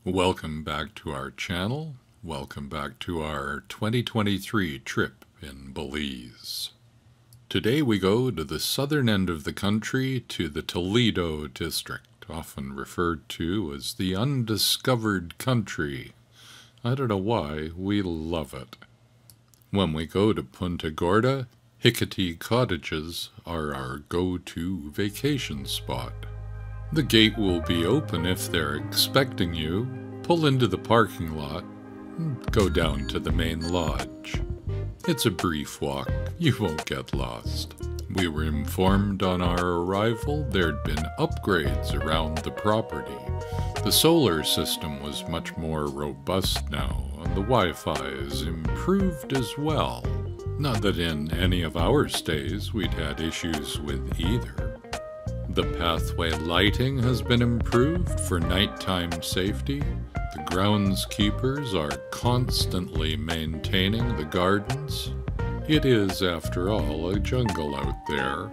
Welcome back to our channel. Welcome back to our 2023 trip in Belize. Today we go to the southern end of the country, to the Toledo district, often referred to as the undiscovered country. I don't know why, we love it. When we go to Punta Gorda, Hickatee Cottages are our go-to vacation spot. The gate will be open if they're expecting you. Pull into the parking lot and go down to the main lodge. It's a brief walk. You won't get lost. We were informed on our arrival there'd been upgrades around the property. The solar system was much more robust now, and the Wi-Fi is improved as well. Not that in any of our stays we'd had issues with either. The pathway lighting has been improved for nighttime safety. The groundskeepers are constantly maintaining the gardens. It is, after all, a jungle out there.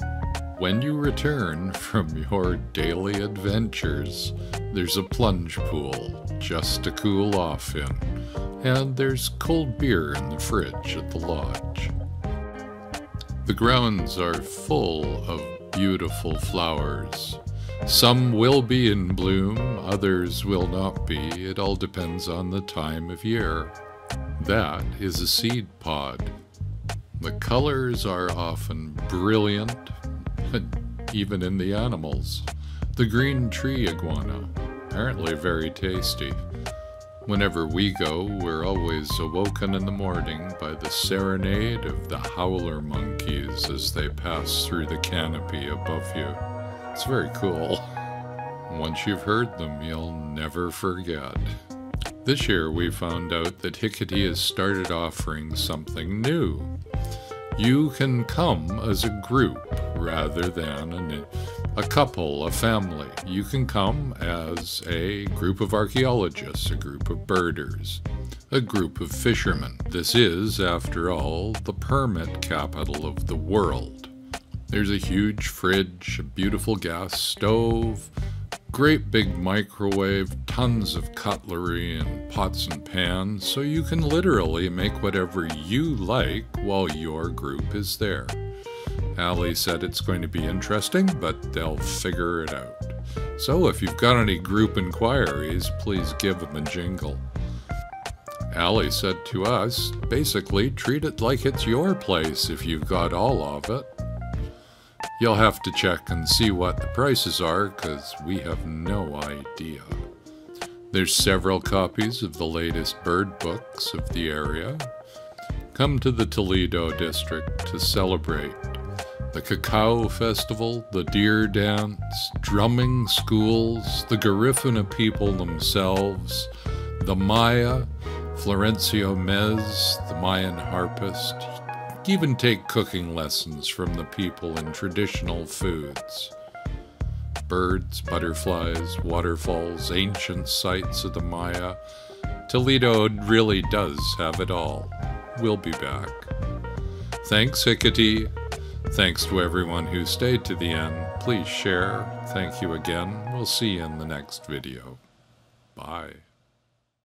When you return from your daily adventures, there's a plunge pool just to cool off in, and there's cold beer in the fridge at the lodge. The grounds are full of beautiful flowers. Some will be in bloom, others will not be. It all depends on the time of year. That is a seed pod. The colors are often brilliant, even in the animals. The green tree iguana, apparently very tasty. Whenever we go, we're always awoken in the morning by the serenade of the howler monkeys as they pass through the canopy above you. It's very cool. Once you've heard them, you'll never forget. This year we found out that Hickatee has started offering something new. You can come as a group rather than a couple, a family. You can come as a group of archaeologists, a group of birders, a group of fishermen. This is, after all, the permit capital of the world. There's a huge fridge, a beautiful gas stove, great big microwave, tons of cutlery and pots and pans, so you can literally make whatever you like while your group is there. Allie said it's going to be interesting, but they'll figure it out. So if you've got any group inquiries, please give them a jingle. Allie said to us, basically, treat it like it's your place if you've got all of it. You'll have to check and see what the prices are, because we have no idea. There's several copies of the latest bird books of the area. Come to the Toledo district to celebrate the Cacao Festival, the Deer Dance, drumming schools, the Garifuna people themselves, the Maya, Florencio Mez, the Mayan harpist. Even take cooking lessons from the people in traditional foods. Birds, butterflies, waterfalls, ancient sites of the Maya. Toledo really does have it all. We'll be back. Thanks, Hickatee. Thanks to everyone who stayed to the end. Please share. Thank you again. We'll see you in the next video. Bye.